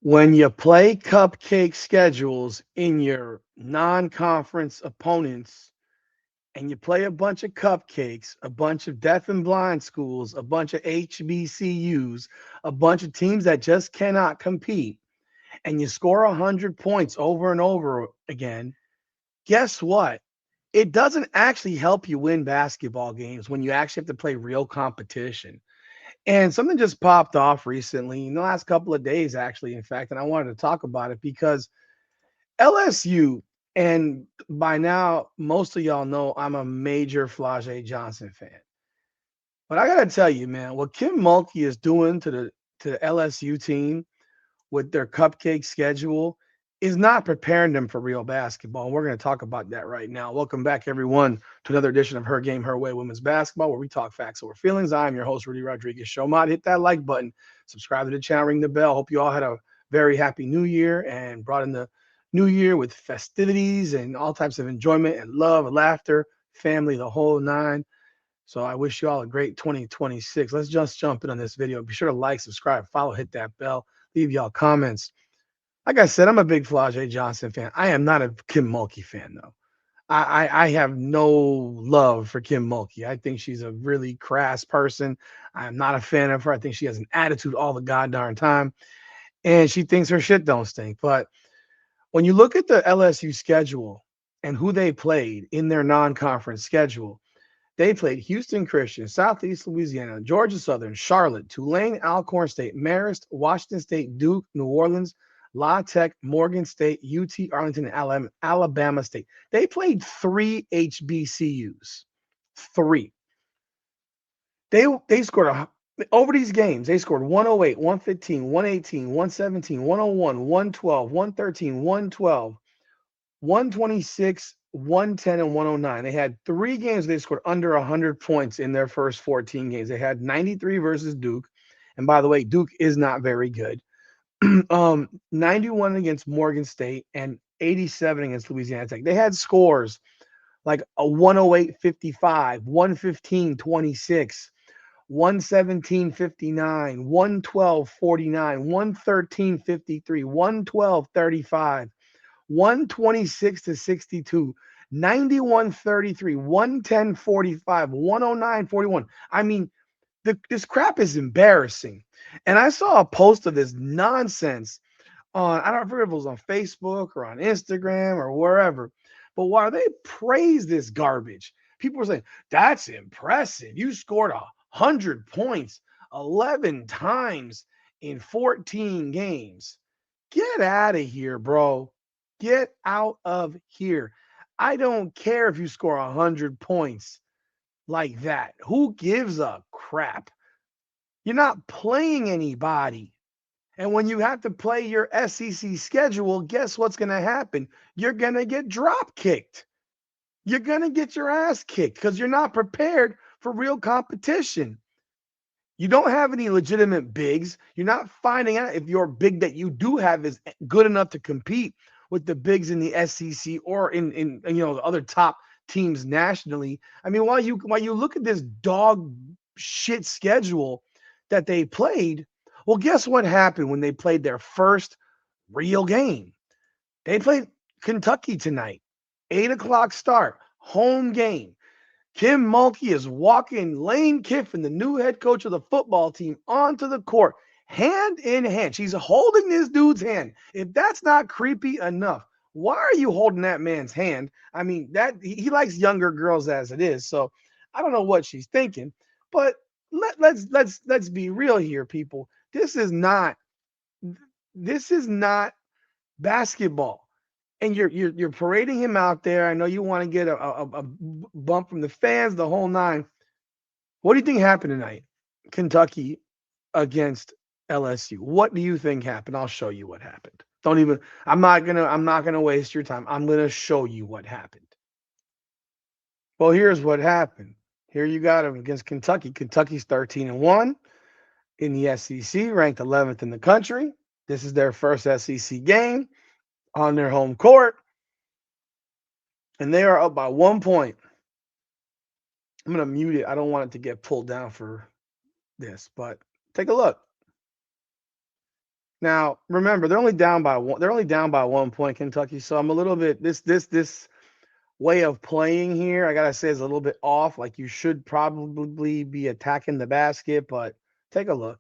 When you play cupcake schedules in your non-conference opponents and you play a bunch of cupcakes, a bunch of deaf and blind schools, a bunch of HBCUs, a bunch of teams that just cannot compete, and you score 100 points over and over again, guess what? It doesn't actually help you win basketball games when you actually have to play real competition. And something just popped off recently, in the last couple of days, actually, in fact, and I wanted to talk about it because LSU, and by now, most of y'all know I'm a major Flage Johnson fan. But I gotta tell you, man, what Kim Mulkey is doing to the LSU team with their cupcake schedule is not preparing them for real basketball. And we're going to talk about that right now. Welcome back, everyone, to another edition of Her Game, Her Way Women's Basketball, where we talk facts over feelings. I'm your host, Rudy Rodriguez. Show mod, hit that like button, subscribe to the channel, ring the bell. Hope you all had a very happy new year and brought in the new year with festivities and all types of enjoyment and love, laughter, family, the whole nine. So I wish you all a great 2026. Let's just jump in on this video. Be sure to like, subscribe, follow, hit that bell, leave y'all comments. Like I said, I'm a big Flage Johnson fan. I am not a Kim Mulkey fan, though. I have no love for Kim Mulkey. I think she's a really crass person. I'm not a fan of her. I think she has an attitude all the goddamn time, and she thinks her shit don't stink. But when you look at the LSU schedule and who they played in their non-conference schedule, they played Houston Christian, Southeast Louisiana, Georgia Southern, Charlotte, Tulane, Alcorn State, Marist, Washington State, Duke, New Orleans, La Tech, Morgan State, UT Arlington, and Alabama State. They played three HBCUs. Three. They scored over these games. They scored 108, 115, 118, 117, 101, 112, 113, 112, 126, 110, and 109. They had three games they scored under 100 points in their first 14 games. They had 93 versus Duke. And by the way, Duke is not very good. 91 against Morgan State and 87 against Louisiana Tech. They had scores like a 108-55, 115-26, 117-59, 112-49, 113-53, 112-35, 126 to 62, 91-33, 110-45, 109-41. I mean, this crap is embarrassing. And I saw a post of this nonsense on, I don't remember if it was on Facebook or on Instagram or wherever, but while they praise this garbage, people were saying, that's impressive. You scored 100 points 11 times in 14 games. Get out of here, bro. Get out of here. I don't care if you score 100 points like that. Who gives a crap? You're not playing anybody. And when you have to play your SEC schedule, guess what's going to happen? You're going to get drop kicked. You're going to get your ass kicked because you're not prepared for real competition. You don't have any legitimate bigs. You're not finding out if your big that you do have is good enough to compete with the bigs in the SEC or in the other top teams nationally. I mean, while you look at this dog shit schedule that they played, well, guess what happened when they played their first real game? They played Kentucky tonight, 8 o'clock start, home game. Kim Mulkey is walking Lane Kiffin, the new head coach of the football team, onto the court, hand in hand. She's holding this dude's hand. If that's not creepy enough, why are you holding that man's hand? I mean, that he likes younger girls as it is. So I don't know what she's thinking, but let's be real here, people. This is not basketball, and you're parading him out there. I know you want to get a bump from the fans, the whole nine. What do you think happened tonight? Kentucky against LSU. What do you think happened? I'll show you what happened. Don't even. I'm not gonna waste your time. I'm gonna show you what happened. Well, here's what happened. Here you got him against Kentucky. Kentucky's 13-1 in the SEC, ranked 11th in the country. This is their first SEC game on their home court, and they are up by 1 point. I'm going to mute it. I don't want it to get pulled down for this, but take a look. Now, remember, they're only down by one. They're only down by 1 point, Kentucky. So I'm a little bit this way of playing here. I gotta say is a little bit off. Like you should probably be attacking the basket, but take a look.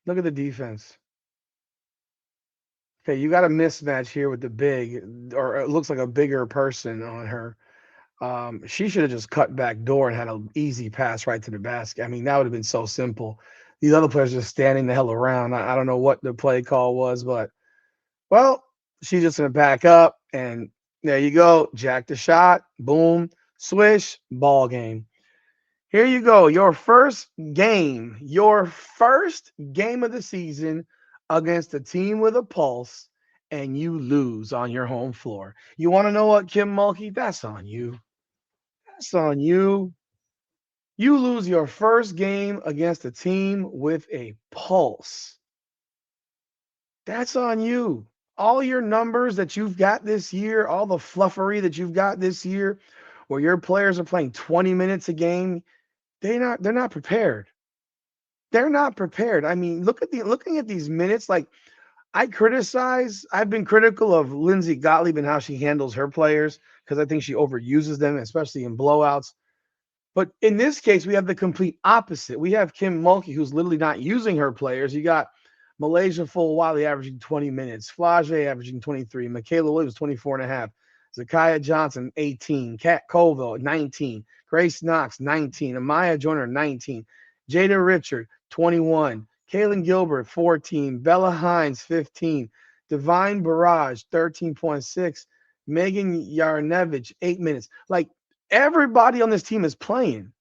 Look at the defense. Okay, you got a mismatch here with the big, or it looks like a bigger person on her. She should have just cut back door and had an easy pass right to the basket. I mean, that would have been so simple. These other players just standing the hell around. I don't know what the play call was, but well, she's just gonna back up, and there you go. Jack the shot, boom, swish, ball game. Here you go. Your first game of the season against a team with a pulse, and you lose on your home floor. You want to know what, Kim Mulkey? That's on you. That's on you. You lose your first game against a team with a pulse. That's on you. All your numbers that you've got this year, all the fluffery that you've got this year, where your players are playing 20 minutes a game, they're not prepared. They're not prepared. I mean, looking at these minutes, like I've been critical of Lindsey Gottlieb and how she handles her players because I think she overuses them, especially in blowouts. But in this case, we have the complete opposite. We have Kim Mulkey, who's literally not using her players. You got Malaysia Fulwiley averaging 20 minutes, Flage averaging 23, Michaela Williams 24 and a half, Zakiya Johnson 18, Kat Colville 19, Grace Knox 19, Amaya Joyner 19, Jada Richard 21, Kaylin Gilbert 14, Bella Hines 15, Divine Barrage 13.6, Megan Yarnevich 8 minutes. Like everybody on this team is playing.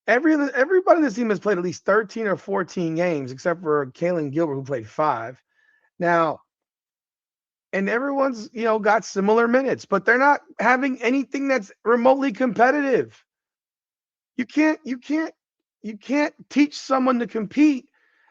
Everybody on this team has played at least 13 or 14 games, except for Kaylin Gilbert, who played 5. Now, and everyone's got similar minutes, but they're not having anything that's remotely competitive. You can't you can't you can't teach someone to compete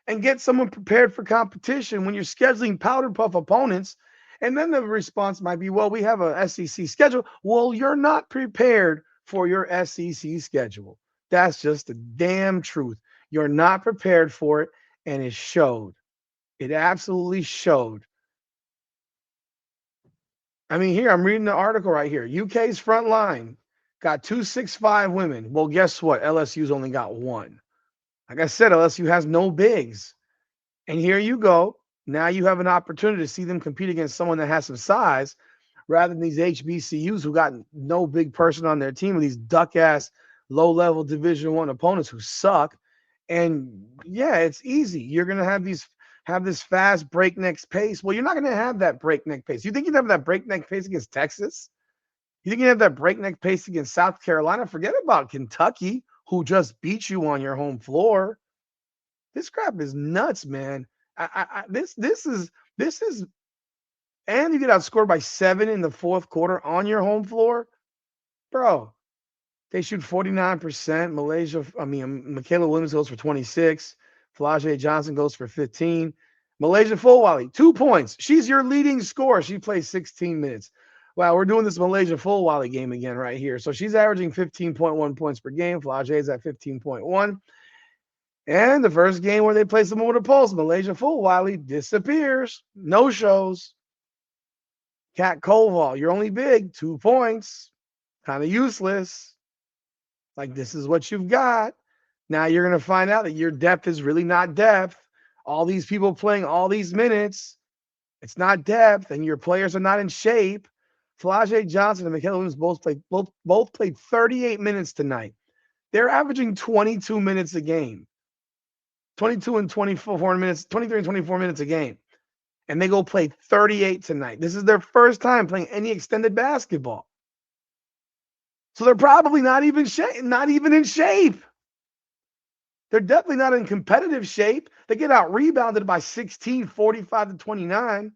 and get someone prepared for competition when you're scheduling powder puff opponents. And then the response might be, well, we have a SEC schedule. Well, you're not prepared for your SEC schedule. That's just the damn truth. You're not prepared for it, and it showed. It absolutely showed. I mean, here, I'm reading the article right here. UK's front line got 265 women. Well, guess what? LSU's only got one. Like I said, LSU has no bigs. And here you go. Now you have an opportunity to see them compete against someone that has some size rather than these HBCUs who got no big person on their team with these duck ass low level Division One opponents who suck. And yeah, it's easy. You're gonna have this fast breakneck pace. Well, you're not gonna have that breakneck pace. You think you'd have that breakneck pace against Texas? You think you have that breakneck pace against South Carolina? Forget about Kentucky, who just beat you on your home floor. This crap is nuts, man. This is, and you get outscored by 7 in the fourth quarter on your home floor, bro. They shoot 49%. Michaela Williams goes for 26. Flage Johnson goes for 15. Malaysia Fulwiley, 2 points. She's your leading scorer. She plays 16 minutes. Wow, we're doing this Malaysia Fulwiley game again right here. So she's averaging 15.1 points per game. Flage is at 15.1. And the first game where they play someone with a pulse, Malaysia Fulwiley disappears. No shows. Kat Koval, you're only big, 2 points. Kind of useless. Like, this is what you've got. Now you're going to find out that your depth is really not depth. All these people playing all these minutes, it's not depth, and your players are not in shape. Flage Johnson and Michaela Williams both played 38 minutes tonight. They're averaging 22 minutes a game. 22 and 24 minutes, 23 and 24 minutes a game. And they go play 38 tonight. This is their first time playing any extended basketball. So they're probably not even in shape. They're definitely not in competitive shape. They get out rebounded by 16, 45 to 29.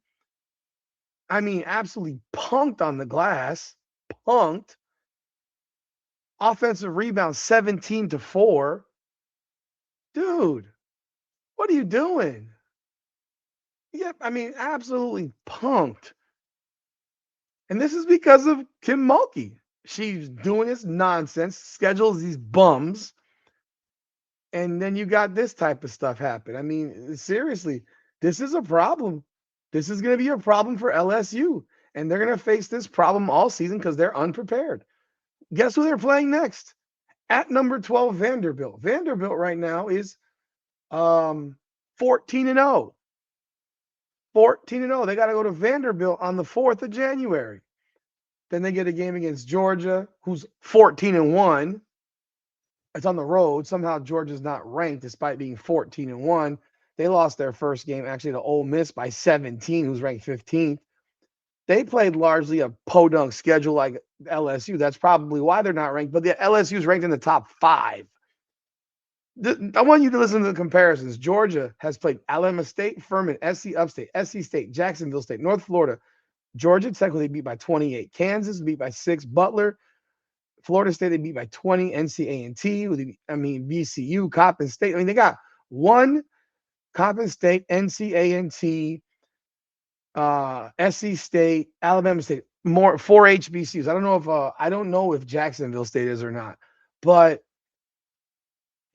I mean, absolutely punked on the glass. Punked. Offensive rebound 17 to 4. Dude, what are you doing? Yeah, I mean, absolutely punked. And this is because of Kim Mulkey. She's doing this nonsense, schedules these bums. And then you got this type of stuff happen. I mean, seriously, this is a problem. This is going to be a problem for LSU. And they're going to face this problem all season because they're unprepared. Guess who they're playing next? At number 12, Vanderbilt. Vanderbilt right now is 14 and 0. 14 and 0. They got to go to Vanderbilt on the 4th of January. Then they get a game against Georgia, who's 14 and 1. It's on the road. Somehow Georgia's not ranked despite being 14 and 1. They lost their first game actually to Ole Miss by 17, who's ranked 15th. They played largely a podunk schedule like LSU. That's probably why they're not ranked, but the LSU is ranked in the top 5. I want you to listen to the comparisons. Georgia has played Alabama State, Furman, SC Upstate, SC State, Jacksonville State, North Florida. Georgia technically beat by 28. Kansas beat by 6. Butler, Florida State, they beat by 20. NC A&T, VCU, Coppin State. I mean, they got one Coppin State, NC A&T, SC State, Alabama State, 4 HBCUs. I don't know if Jacksonville State is or not, but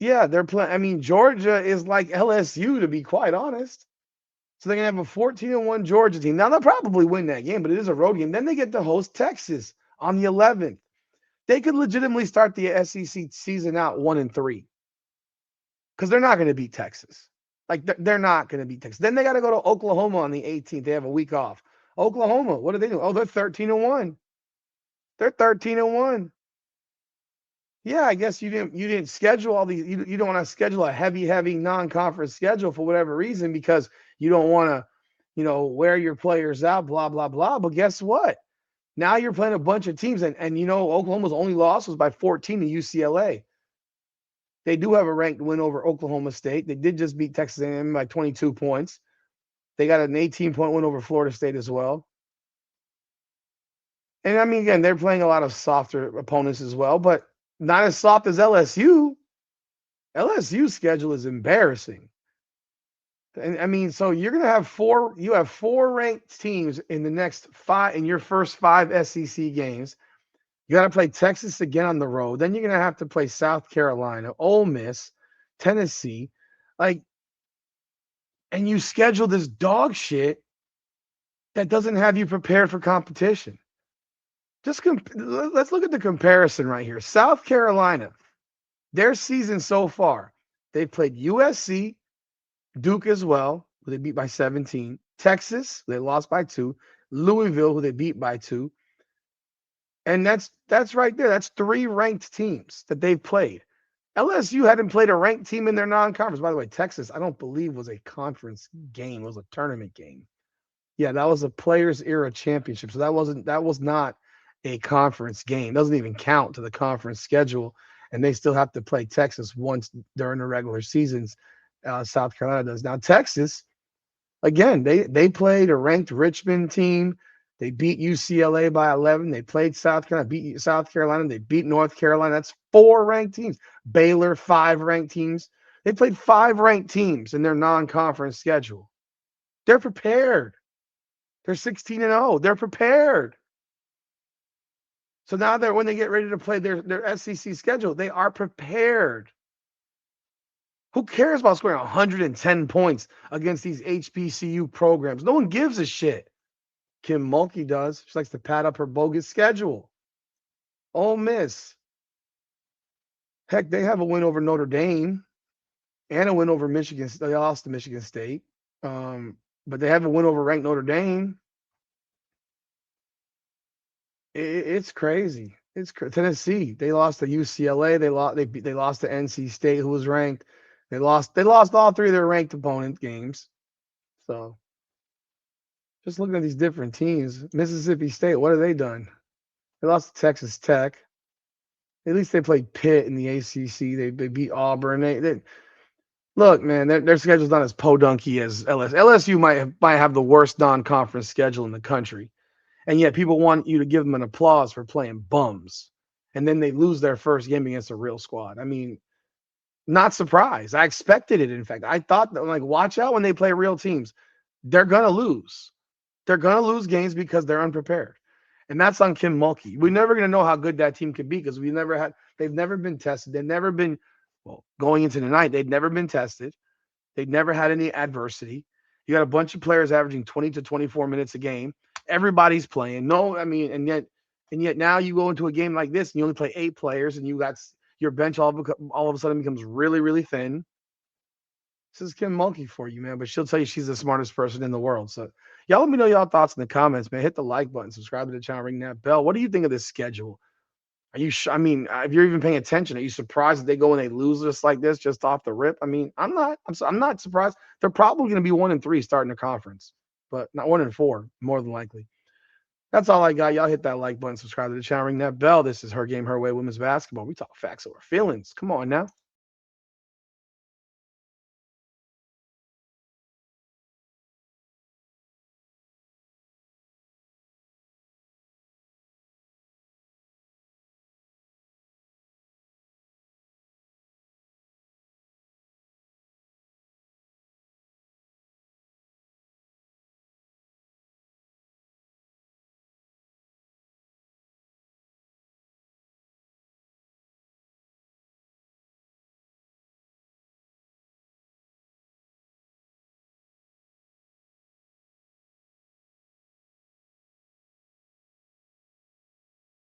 yeah, they're playing. I mean, Georgia is like LSU, to be quite honest. So they're gonna have a 14 and 1 Georgia team. Now they'll probably win that game, but it is a road game. Then they get to host Texas on the 11th. They could legitimately start the SEC season out 1 and 3 because they're not going to beat Texas. Like they're not going to beat Texas. Then they got to go to Oklahoma on the 18th. They have a week off. Oklahoma, what do they do? Oh, they're 13 and 1. They're 13 and 1. Yeah, I guess you didn't schedule all these. You don't want to schedule a heavy non-conference schedule for whatever reason because you don't want to, wear your players out, blah blah blah. But guess what? Now you're playing a bunch of teams, and Oklahoma's only loss was by 14 to UCLA. They do have a ranked win over Oklahoma State. They did just beat Texas A&M by 22 points. They got an 18-point win over Florida State as well. And I mean, again, they're playing a lot of softer opponents as well, but not as soft as LSU. LSU's schedule is embarrassing. And I mean, so you're going to have four ranked teams in the next 5, in your first 5 SEC games. You got to play Texas again on the road. Then you're going to have to play South Carolina, Ole Miss, Tennessee. And you schedule this dog shit that doesn't have you prepared for competition. Let's look at the comparison right here. South Carolina, their season so far, they've played USC, Duke as well, who they beat by 17. Texas, they lost by 2. Louisville, who they beat by 2. And that's right there. That's 3 ranked teams that they've played. LSU hadn't played a ranked team in their non-conference. By the way, Texas, I don't believe was a conference game. It was a tournament game. Yeah, that was a Players Era Championship. So that was not a conference game. It doesn't even count to the conference schedule. And they still have to play Texas once during the regular seasons. South Carolina does. Now, Texas, again, they played a ranked Richmond team. They beat UCLA by 11. They played South Carolina, beat South Carolina. They beat North Carolina. That's 4 ranked teams. Baylor, 5 ranked teams. They played 5 ranked teams in their non-conference schedule. They're prepared. They're 16 and 0. They're prepared. So now when they get ready to play their SEC schedule, they are prepared. Who cares about scoring 110 points against these HBCU programs? No one gives a shit. Kim Mulkey does. She likes to pad up her bogus schedule. Ole Miss. Heck, they have a win over Notre Dame and a win over Michigan. They lost to Michigan State. But they have a win over ranked Notre Dame. It's crazy. It's Tennessee. They lost to UCLA. They lost to NC State, who was ranked. They lost all 3 of their ranked opponent games. So just looking at these different teams, Mississippi State, what have they done? They lost to Texas Tech. At least they played Pitt in the ACC. They beat Auburn. Look, man, their schedule's not as podunky as LSU. LSU might have the worst non-conference schedule in the country. And yet people want you to give them an applause for playing bums. And then they lose their first game against a real squad. I mean, not surprised. I expected it, in fact. I thought that, watch out when they play real teams. They're going to lose. They're going to lose games because they're unprepared. And that's on Kim Mulkey. We're never going to know how good that team could be because they've never been tested. They've never been Well, going into the night, they'd never been tested. They'd never had any adversity. You got a bunch of players averaging 20 to 24 minutes a game. Everybody's playing. No, I mean, and yet now you go into a game like this and you only play 8 players, and you got your bench all of a sudden becomes really, really thin. This is Kim Mulkey for you, man. But she'll tell you she's the smartest person in the world. So y'all let me know y'all thoughts in the comments, man. Hit the like button, subscribe to the channel, ring that bell. What do you think of this schedule? Are you? I mean, if you're even paying attention, are you surprised that they go and they lose just like this, just off the rip? I mean, I'm not. I'm not surprised. They're probably going to be 1-3 starting the conference, but not 1-4, more than likely. That's all I got. Y'all hit that like button, subscribe to the channel, ring that bell. This is Her Game, Her Way Women's Basketball. We talk facts over feelings. Come on now.